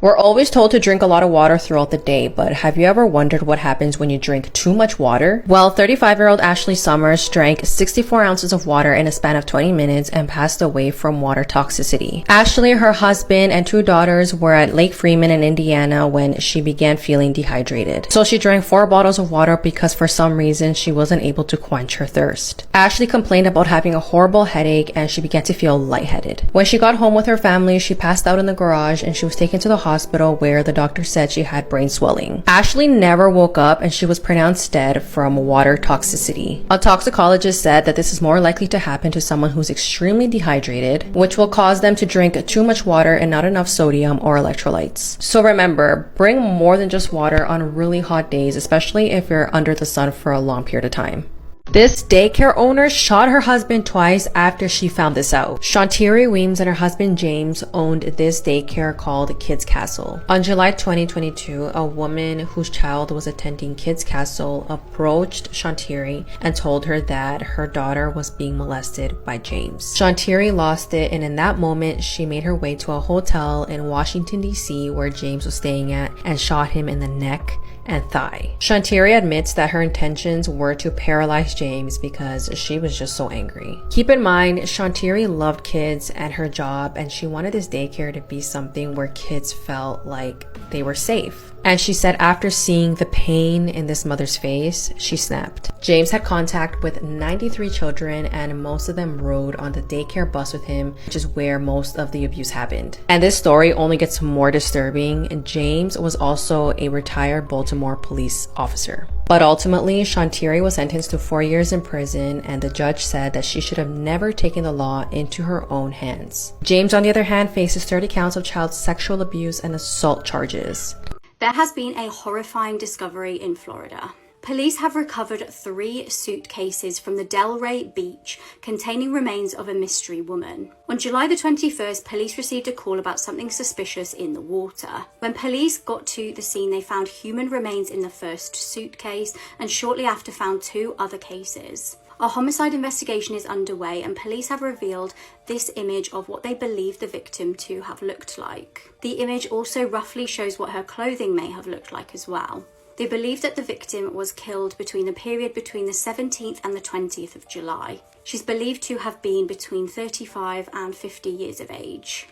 We're always told to drink a lot of water throughout the day, but have you ever wondered what happens when you drink too much water? Well, 35-year-old Ashley Summers drank 64 ounces of water in a span of 20 minutes and passed away from water toxicity. Ashley, her husband, and 2 daughters were at Lake Freeman in Indiana when she began feeling dehydrated. So she drank 4 bottles of water because for some reason she wasn't able to quench her thirst. Ashley complained about having a horrible headache and she began to feel lightheaded. When she got home with her family, she passed out in the garage and she was taken to the hospital where the doctor said she had brain swelling. Ashley never woke up and she was pronounced dead from water toxicity. A toxicologist said that this is more likely to happen to someone who's extremely dehydrated, which will cause them to drink too much water and not enough sodium or electrolytes. So remember, bring more than just water on really hot days, especially if you're under the sun for a long period of time. This daycare owner shot her husband twice after she found this out. Shantiri Weems and her husband James owned this daycare called Kids Castle. On July 2022, a woman whose child was attending Kids Castle approached Shantiri and told her that her daughter was being molested by James. Shantiri lost it, and in that moment, she made her way to a hotel in Washington, D.C. where James was staying at and shot him in the neck and thigh. Shantiri admits that her intentions were to paralyze James because she was just so angry. Keep in mind, Shantiri loved kids and her job, and she wanted this daycare to be something where kids felt like they were safe. And she said after seeing the pain in this mother's face, she snapped. James had contact with 93 children and most of them rode on the daycare bus with him, which is where most of the abuse happened. And this story only gets more disturbing. James was also a retired Baltimore police officer. But ultimately, Shantiri was sentenced to 4 years in prison, and the judge said that she should have never taken the law into her own hands. James, on the other hand, faces 30 counts of child sexual abuse and assault charges. There has been a horrifying discovery in Florida. Police have recovered 3 suitcases from the Delray beach containing remains of a mystery woman. On July the 21st, police received a call about something suspicious in the water. When police got to the scene, they found human remains in the first suitcase and shortly after found 2 other cases. A homicide investigation is underway and police have revealed this image of what they believe the victim to have looked like. The image also roughly shows what her clothing may have looked like as well. They believe that the victim was killed between the period between the 17th and the 20th of July. She's believed to have been between 35 and 50 years of age.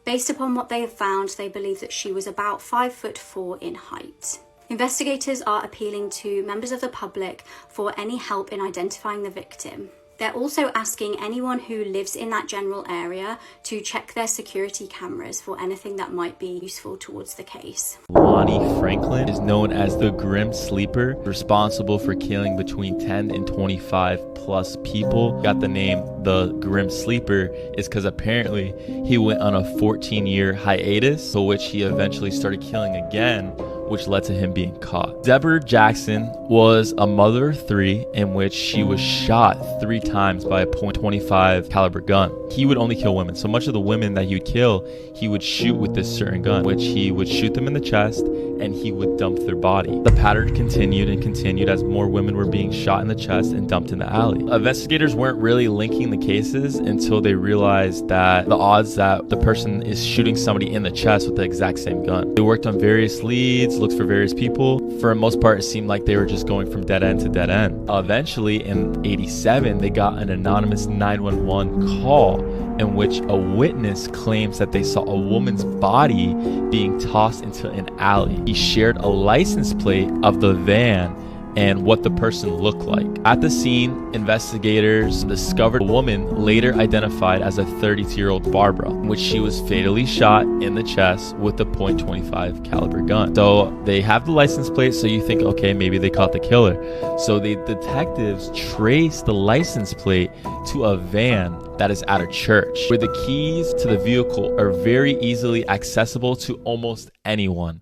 Based upon what they have found, they believe that she was about 5'4" in height. Investigators are appealing to members of the public for any help in identifying the victim. They're also asking anyone who lives in that general area to check their security cameras for anything that might be useful towards the case. Lonnie Franklin is known as the Grim Sleeper, responsible for killing between 10 and 25 plus people. Got the name the Grim Sleeper is because apparently he went on a 14-year hiatus, for which he eventually started killing again, which led to him being caught. Deborah Jackson was a mother of 3 in which she was shot 3 times by a .25 caliber gun. He would only kill women. So much of the women that he would kill, he would shoot with this certain gun, which he would shoot them in the chest and he would dump their body. The pattern continued and continued as more women were being shot in the chest and dumped in the alley. Investigators weren't really linking the cases until they realized that the odds that the person is shooting somebody in the chest with the exact same gun. They worked on various leads, looked for various people. For the most part, it seemed like they were just going from dead end to dead end. Eventually, in '87, they got an anonymous 911 call in which a witness claims that they saw a woman's body being tossed into an alley. He shared a license plate of the van and what the person looked like. At the scene, investigators discovered a woman later identified as a 32-year-old Barbara, in which she was fatally shot in the chest with a .25 caliber gun. So they have the license plate, so you think, okay, maybe they caught the killer. So the detectives traced the license plate to a van that is at a church, where the keys to the vehicle are very easily accessible to almost anyone.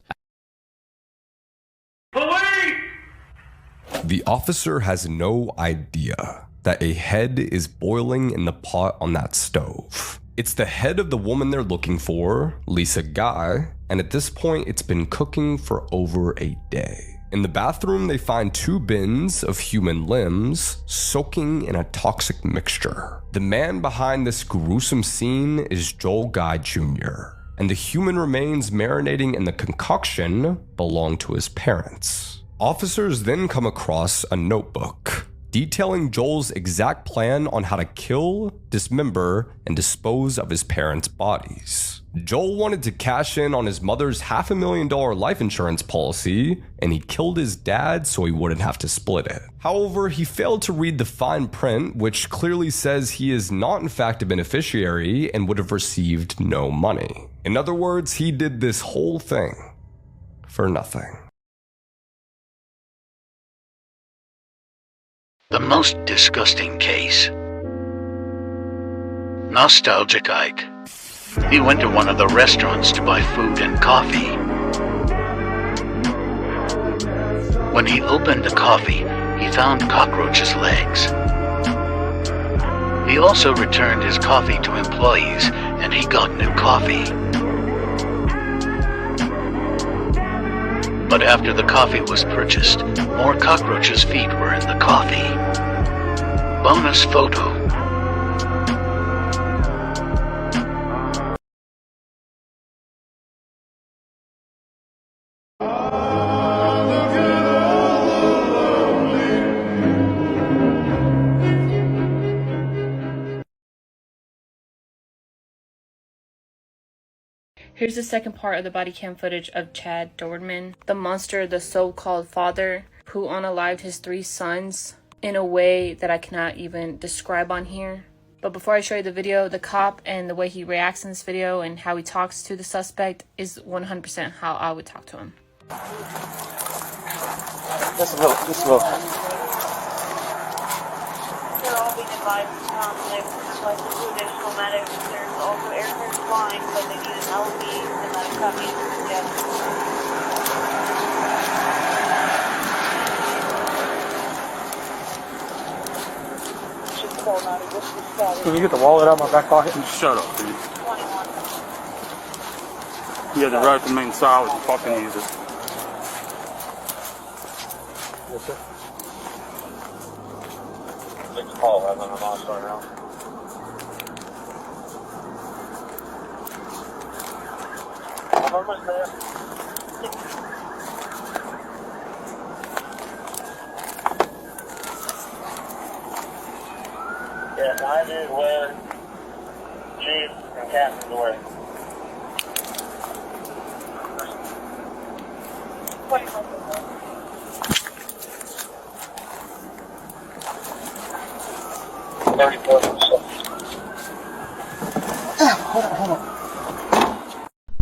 The officer has no idea that a head is boiling in the pot on that stove. It's the head of the woman they're looking for, Lisa Guy, and at this point it's been cooking for over a day. In the bathroom, they find 2 bins of human limbs soaking in a toxic mixture. The man behind this gruesome scene is Joel Guy Jr. and the human remains marinating in the concoction belonged to his parents. Officers then come across a notebook detailing Joel's exact plan on how to kill, dismember, and dispose of his parents' bodies. Joel wanted to cash in on his mother's $500,000 life insurance policy, and he killed his dad so he wouldn't have to split it. However, he failed to read the fine print, which clearly says he is not in fact a beneficiary and would have received no money. In other words, he did this whole thing for nothing. The most disgusting case. Nostalgic Ike. He went to one of the restaurants to buy food and coffee. When he opened the coffee, he found cockroaches' legs. He also returned his coffee to employees, and he got new coffee. But after the coffee was purchased, more cockroaches' feet were in the coffee. Bonus photo. Here's the second part of the body cam footage of Chad Dorman, the monster, the so-called father, who unalived his 3 sons in a way that I cannot even describe on here. But before I show you the video, the cop and the way he reacts in this video and how he talks to the suspect is 100% how I would talk to him. Just a little. They're all being advised to conflict, requested 2 additional medics. There's also aircraft flying, but they need an LV, the medic copy. Yes. Can you get the wallet out of my back pocket? Shut up, dude. 21. You have the right to remain silent and fucking use it. Yes, sir. Take the call, I'm on the monster now. I'm almost there. Yeah, 9 is where Chief and Captain's away. 21. Hold on.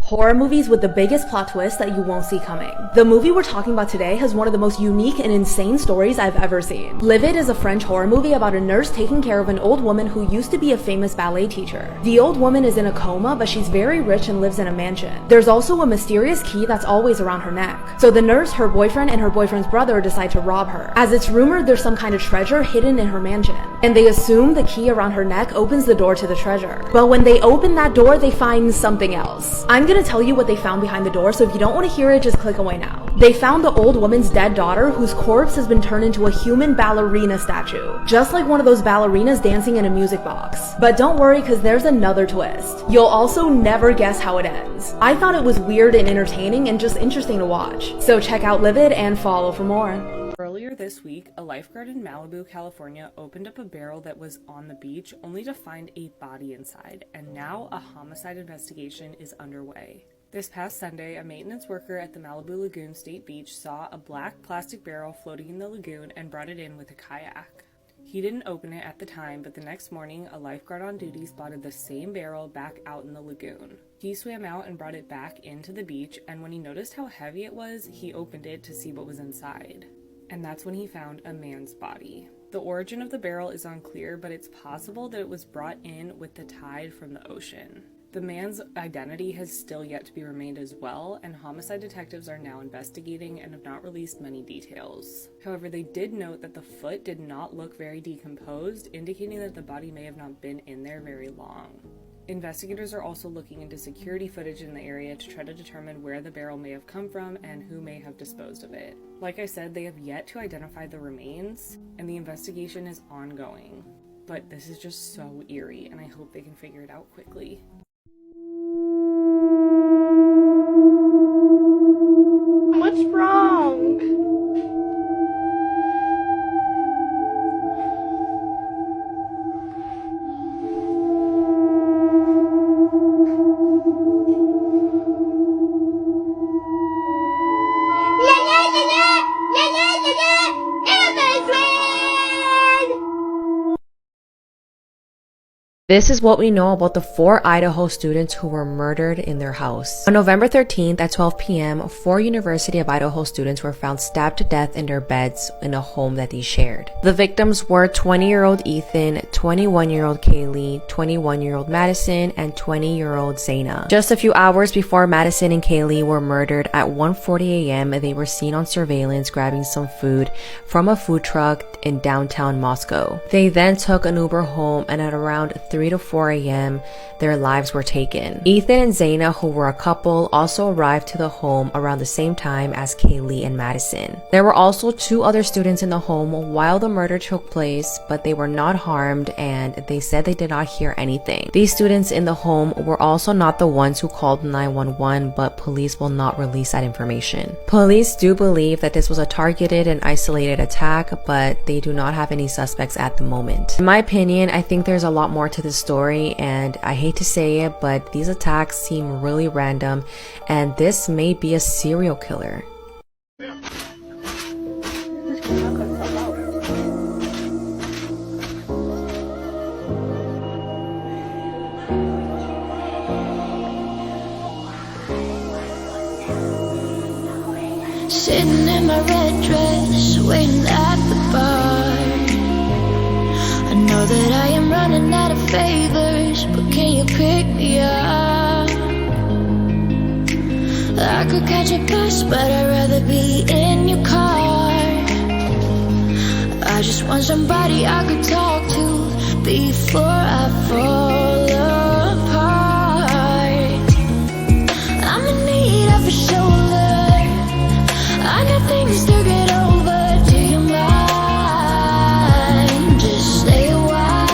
Horror movies with the biggest plot twist that you won't see coming. The movie we're talking about today has one of the most unique and insane stories I've ever seen. Livid is a French horror movie about a nurse taking care of an old woman who used to be a famous ballet teacher. The old woman is in a coma, but she's very rich and lives in a mansion. There's also a mysterious key that's always around her neck. So the nurse, her boyfriend, and her boyfriend's brother decide to rob her, as it's rumored there's some kind of treasure hidden in her mansion. And they assume the key around her neck opens the door to the treasure. But when they open that door, they find something else. I'm gonna tell you what they found behind the door, so if you don't want to hear it, just click away now. They found the old woman's dead daughter, whose corpse has been turned into a human ballerina statue, just like one of those ballerinas dancing in a music box. But don't worry, because there's another twist. You'll also never guess how it ends. I thought it was weird and entertaining and just interesting to watch. So check out Livid and follow for more. Earlier this week, a lifeguard in Malibu, California opened up a barrel that was on the beach only to find a body inside, and now a homicide investigation is underway. This past Sunday, a maintenance worker at the Malibu Lagoon State Beach saw a black plastic barrel floating in the lagoon and brought it in with a kayak. He didn't open it at the time, but the next morning, a lifeguard on duty spotted the same barrel back out in the lagoon. He swam out and brought it back into the beach, and when he noticed how heavy it was, he opened it to see what was inside. And that's when he found a man's body. The origin of the barrel is unclear, but it's possible that it was brought in with the tide from the ocean. The man's identity has still yet to be remained as well, and homicide detectives are now investigating and have not released many details. However, they did note that the foot did not look very decomposed, indicating that the body may have not been in there very long. Investigators are also looking into security footage in the area to try to determine where the barrel may have come from and who may have disposed of it. Like I said, they have yet to identify the remains, and the investigation is ongoing. But this is just so eerie, and I hope they can figure it out quickly. This is what we know about the 4 Idaho students who were murdered in their house. On November 13th at 12 p.m., 4 University of Idaho students were found stabbed to death in their beds in a home that they shared. The victims were 20-year-old Ethan, 21-year-old Kaylee, 21-year-old Madison, and 20-year-old Zaina. Just a few hours before Madison and Kaylee were murdered at 1:40 a.m., they were seen on surveillance grabbing some food from a food truck in downtown Moscow. They then took an Uber home, and at around 3 to 4 a.m., their lives were taken. Ethan and Zaina, who were a couple, also arrived to the home around the same time as Kaylee and Madison. There were also 2 other students in the home while the murder took place, but they were not harmed, and they said they did not hear anything. These students in the home were also not the ones who called 911, but police will not release that information. Police do believe that this was a targeted and isolated attack, but they do not have any suspects at the moment. In my opinion, I think there's a lot more to this story, and I hate to say it, but these attacks seem really random, and this may be a serial killer. Sitting in my red dress, waiting at the bar. I know that I am running out of favors, but can you pick me up? I could catch a bus, but I'd rather be in your car. I just want somebody I could talk to before I fall apart. I'm in need of a shoulder. I got things to get over. Do you mind? Just stay a while.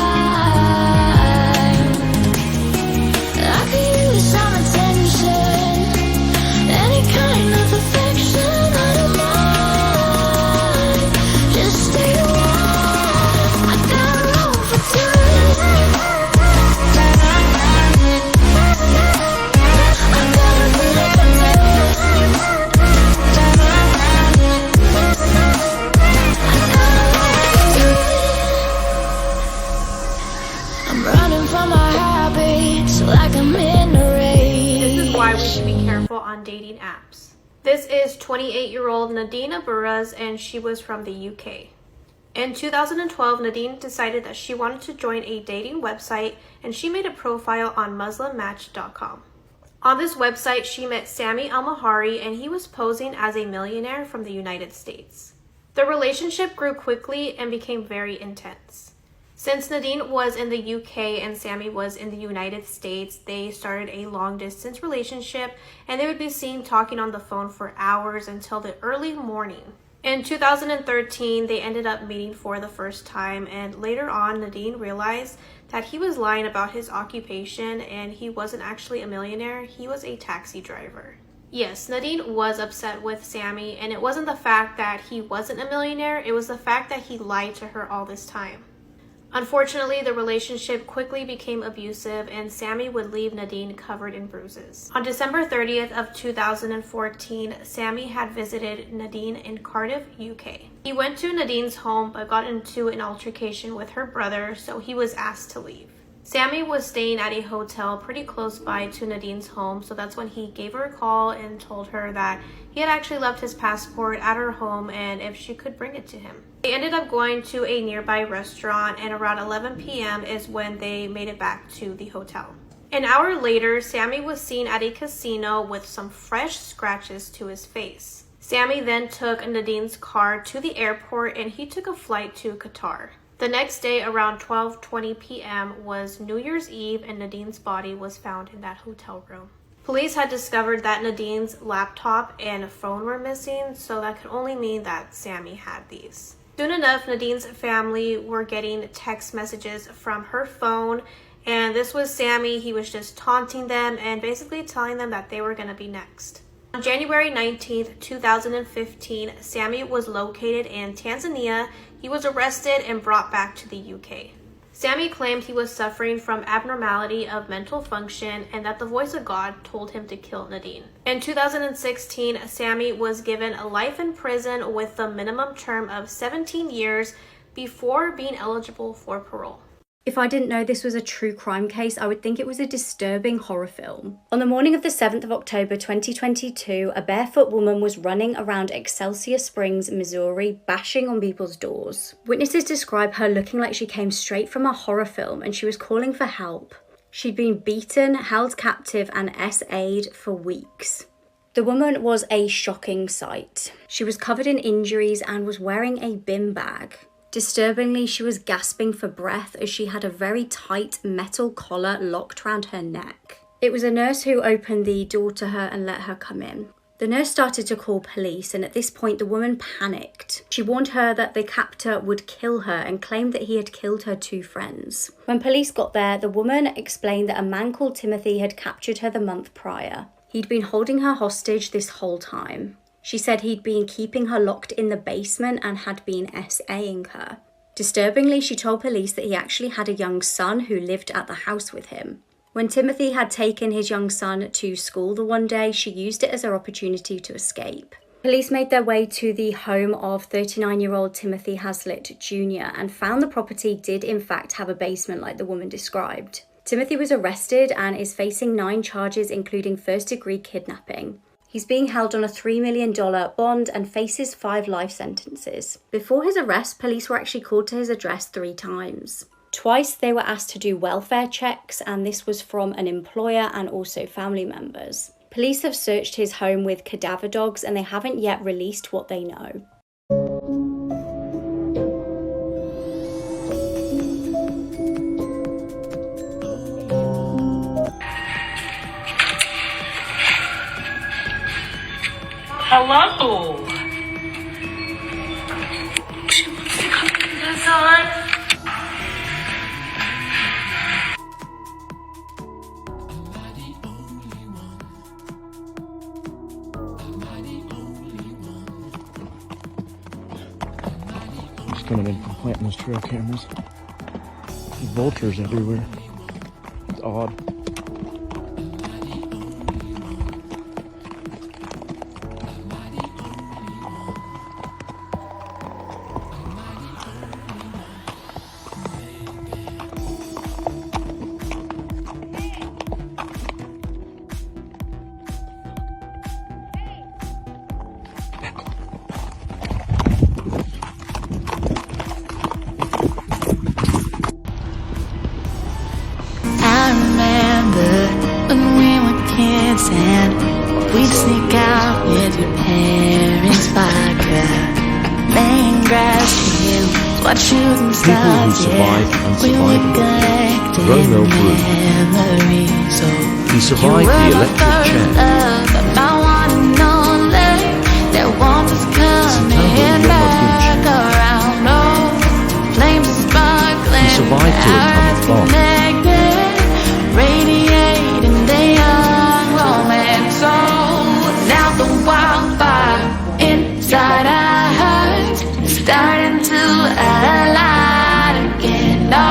I could use some attention, any kind of affection. I don't mind. Just stay a while. I got room for 2. I got room for 2. I'm running from my habits like I'm in a race. This is why we should be careful on dating apps. This is 28-year-old Nadine Burras, and she was from the UK. In 2012, Nadine decided that she wanted to join a dating website, and she made a profile on muslimmatch.com. On this website, she met Sami Al-Mahari, and he was posing as a millionaire from the United States. The relationship grew quickly and became very intense. Since Nadine was in the UK and Sami was in the United States, they started a long-distance relationship, and they would be seen talking on the phone for hours until the early morning. In 2013, they ended up meeting for the first time, and later on, Nadine realized that he was lying about his occupation, and he wasn't actually a millionaire, he was a taxi driver. Yes, Nadine was upset with Sami, and it wasn't the fact that he wasn't a millionaire, it was the fact that he lied to her all this time. Unfortunately, the relationship quickly became abusive, and Sami would leave Nadine covered in bruises. On December 30th of 2014, Sami had visited Nadine in Cardiff, UK. He went to Nadine's home but got into an altercation with her brother, so he was asked to leave. Sami was staying at a hotel pretty close by to Nadine's home, so that's when he gave her a call and told her that he had actually left his passport at her home and if she could bring it to him. They ended up going to a nearby restaurant, and around 11 p.m. is when they made it back to the hotel. An hour later, Sami was seen at a casino with some fresh scratches to his face. Sami then took Nadine's car to the airport, and he took a flight to Qatar. The next day, around 12:20 p.m. was New Year's Eve, and Nadine's body was found in that hotel room. Police had discovered that Nadine's laptop and phone were missing, so that could only mean that Sami had these. Soon enough, Nadine's family were getting text messages from her phone, and this was Sami. He was just taunting them and basically telling them that they were going to be next. On January 19th, 2015, Sami was located in Tanzania. He was arrested and brought back to the UK. Sami claimed he was suffering from abnormality of mental function and that the voice of God told him to kill Nadine. In 2016, Sami was given a life in prison with the minimum term of 17 years before being eligible for parole. If I didn't know this was a true crime case, I would think it was a disturbing horror film. On the morning of the 7th of October 2022, a barefoot woman was running around Excelsior Springs, Missouri, bashing on people's doors. Witnesses describe her looking like she came straight from a horror film and she was calling for help. She'd been beaten, held captive, and SA'd for weeks. The woman was a shocking sight. She was covered in injuries and was wearing a bin bag. Disturbingly, she was gasping for breath as she had a very tight metal collar locked round her neck. It was a nurse who opened the door to her and let her come in. The nurse started to call police, and at this point the woman panicked. She warned her that the captor would kill her and claimed that he had killed her 2 friends. When police got there, the woman explained that a man called Timothy had captured her the month prior. He'd been holding her hostage this whole time. She said he'd been keeping her locked in the basement and had been SAing her. Disturbingly, she told police that he actually had a young son who lived at the house with him. When Timothy had taken his young son to school the one day, she used it as her opportunity to escape. Police made their way to the home of 39-year-old Timothy Haslett Jr. and found the property did in fact have a basement like the woman described. Timothy was arrested and is facing 9 charges including first-degree kidnapping. He's being held on a $3 million bond and faces 5 life sentences. Before his arrest, police were actually called to his address 3 times. Twice they were asked to do welfare checks, and this was from an employer and also family members. Police have searched his home with cadaver dogs and they haven't yet released what they know. Hello. She wants to come to the sun. Just gonna make them plant those trail cameras. There's vultures everywhere. It's odd. We'd sneak out with your parents' vodka, laying grass fields, watch shooting stars. We were collecting memories. So he survived the electric chair. I wanna know that warmth is coming back around. Oh, flames are sparkling. He survived to atomic bomb. Radiating the young romance. So now the wildfire inside our hearts is starting to align again. No,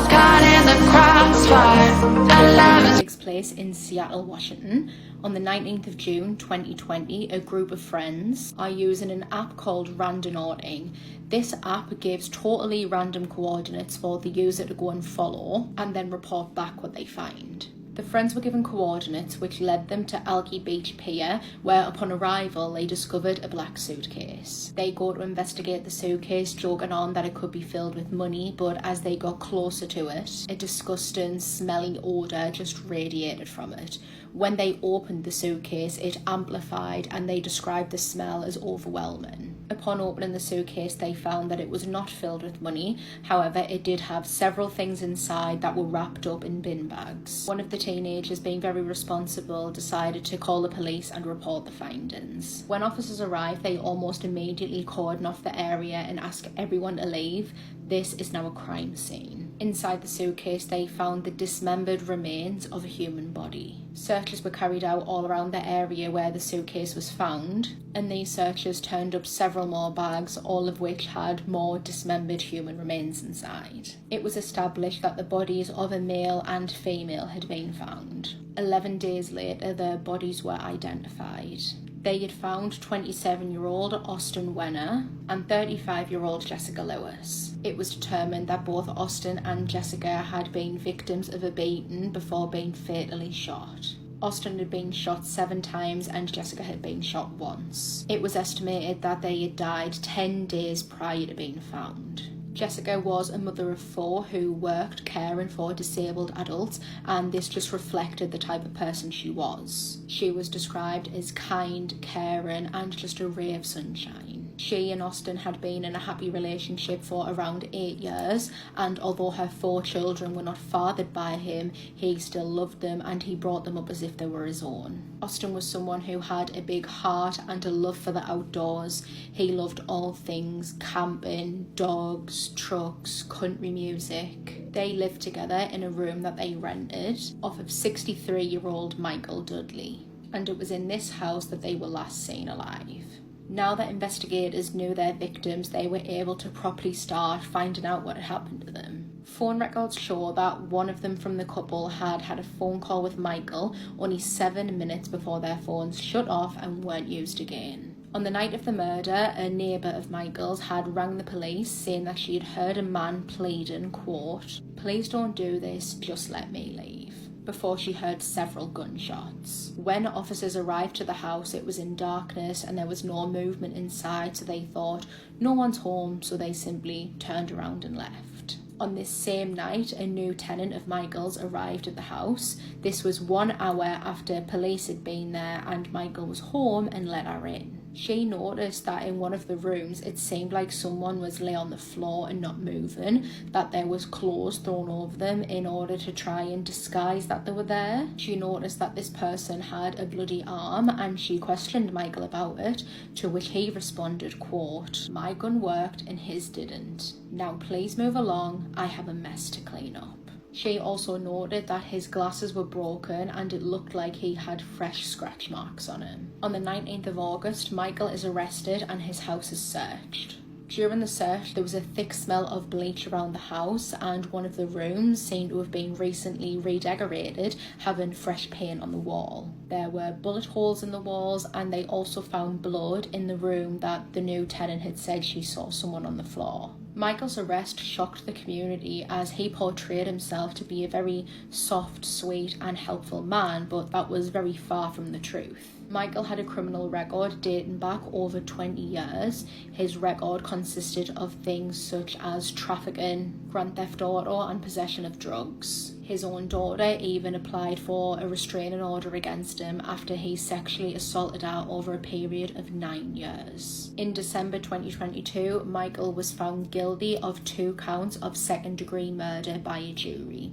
caught in the crossfire. Our love Takes place in Seattle, Washington. On the 19th of June 2020, a group of friends are using an app called Randonauting. This app gives totally random coordinates for the user to go and follow and then report back what they find. The friends were given coordinates which led them to Alki Beach Pier, where upon arrival they discovered a black suitcase. They go to investigate the suitcase, joking on that it could be filled with money, but as they got closer to it, a disgusting, smelly odour just radiated from it. When they opened the suitcase, it amplified and they described the smell as overwhelming. Upon opening the suitcase, they found that it was not filled with money. However, it did have several things inside that were wrapped up in bin bags. One of the teenagers, being very responsible, decided to call the police and report the findings. When officers arrived, they almost immediately cordoned off the area and asked everyone to leave. This is now a crime scene. Inside the suitcase, they found the dismembered remains of a human body. Searches were carried out all around the area where the suitcase was found, and these searches turned up several more bags, all of which had more dismembered human remains inside. It was established that the bodies of a male and female had been found. 11 days later, their bodies were identified. They had found 27-year-old Austin Wenner and 35-year-old Jessica Lewis. It was determined that both Austin and Jessica had been victims of a beating before being fatally shot. Austin had been shot 7 times and Jessica had been shot once. It was estimated that they had died 10 days prior to being found. Jessica was a mother of 4 who worked caring for disabled adults, and this just reflected the type of person she was. She was described as kind, caring, and just a ray of sunshine. She and Austin had been in a happy relationship for around 8 years, and although her 4 children were not fathered by him, he still loved them and he brought them up as if they were his own. Austin was someone who had a big heart and a love for the outdoors. He loved all things camping, dogs, trucks, country music. They lived together in a room that they rented off of 63-year-old Michael Dudley, and it was in this house that they were last seen alive. Now that investigators knew their victims, they were able to properly start finding out what had happened to them. Phone records show that one of them from the couple had had a phone call with Michael only 7 minutes before their phones shut off and weren't used again. On the night of the murder, a neighbour of Michael's had rang the police saying that she had heard a man pleading, quote, "Please don't do this, just let me leave," before she heard several gunshots. When officers arrived to the house, it was in darkness and there was no movement inside, so they thought no one's home, so they simply turned around and left. On this same night, a new tenant of Michael's arrived at the house. This was 1 hour after police had been there and Michael was home and let her in. She noticed that in one of the rooms it seemed like someone was lay on the floor and not moving, that there was clothes thrown over them in order to try and disguise that they were there. She noticed that this person had a bloody arm and she questioned Michael about it, to which he responded, quote, "My gun worked and his didn't. Now please move along, I have a mess to clean up." She also noted that his glasses were broken and it looked like he had fresh scratch marks on him. On the 19th of August, Michael is arrested and his house is searched. During the search, there was a thick smell of bleach around the house and one of the rooms seemed to have been recently redecorated, having fresh paint on the wall. There were bullet holes in the walls and they also found blood in the room that the new tenant had said she saw someone on the floor. Michael's arrest shocked the community as he portrayed himself to be a very soft, sweet and helpful man, but that was very far from the truth. Michael had a criminal record dating back over 20 years. His record consisted of things such as trafficking, grand theft auto and possession of drugs. His own daughter even applied for a restraining order against him after he sexually assaulted her over a period of 9 years. In December 2022, Michael was found guilty of 2 counts of second-degree murder by a jury.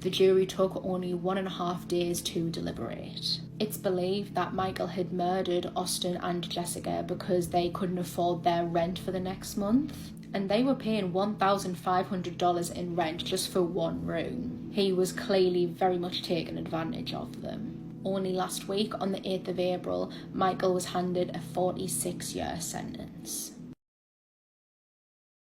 The jury took only 1.5 days to deliberate. It's believed that Michael had murdered Austin and Jessica because they couldn't afford their rent for the next month, and they were paying $1,500 in rent just for one room. He was clearly very much taking advantage of them. Only last week, on the 8th of April, Michael was handed a 46-year sentence.